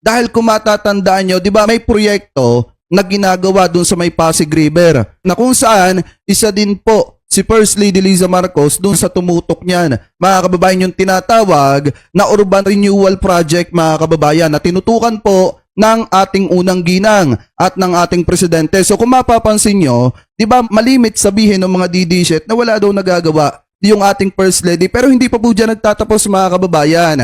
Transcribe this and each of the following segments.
Dahil kung matatandaan nyo, di ba may proyekto na ginagawa dun sa may Pasig River na kung saan isa din po si First Lady Liza Marcos dun sa tumutok niyan. Mga kababayan, yung tinatawag na Urban Renewal Project, mga kababayan, na tinutukan po ng ating unang ginang at ng ating presidente. So kung mapapansin nyo, di ba malimit sabihin ng mga DD na wala daw nagagawa yung ating First Lady, pero hindi pa po dyan nagtatapos, mga kababayan.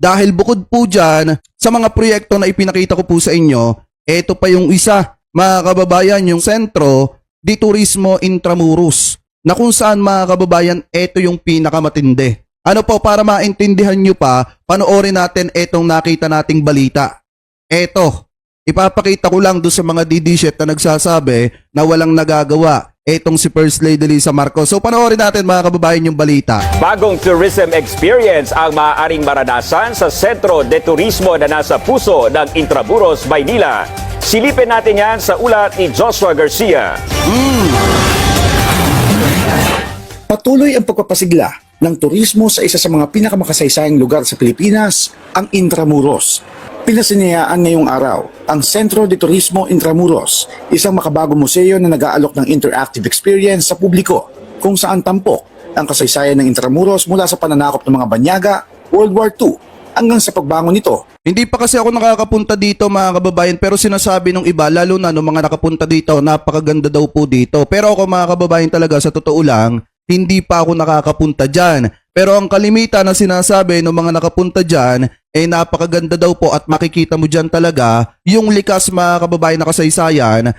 Dahil bukod po dyan sa mga proyekto na ipinakita ko po sa inyo, eto pa yung isa, mga kababayan, yung Sentro de Turismo Intramuros, na kung saan, mga kababayan, eto yung pinakamatindi. Ano po, para maintindihan nyo pa, panoorin natin etong nakita nating balita. Eto, ipapakita ko lang doon sa mga DD na nagsasabi na walang nagagawa etong si First Lady Liza Marcos. So panoorin natin, mga kababayan, yung balita. Bagong tourism experience ang maaaring maranasan sa Sentro de Turismo na nasa puso ng Intramuros, Maynila. Silipin natin yan sa ulat ni Joshua Garcia. Patuloy ang pagpapasigla ng turismo sa isa sa mga pinakamakasaysayang lugar sa Pilipinas, ang Intramuros. Pinasinayaan ngayong araw ang Centro de Turismo Intramuros, isang makabagong museo na nag-aalok ng interactive experience sa publiko kung saan tampok ang kasaysayan ng Intramuros mula sa pananakop ng mga banyaga, World War II, hanggang sa pagbangon nito. Hindi pa kasi ako nakakapunta dito, mga kababayan, pero sinasabi ng iba, lalo na ng mga nakapunta dito, napakaganda daw po dito. Pero ako, mga kababayan, talaga sa totoo lang, hindi pa ako nakakapunta dyan. Pero ang kalimitan na sinasabi ng mga nakapunta dyan, napakaganda daw po at makikita mo dyan talaga yung likas, mga kababayan, na kasaysayan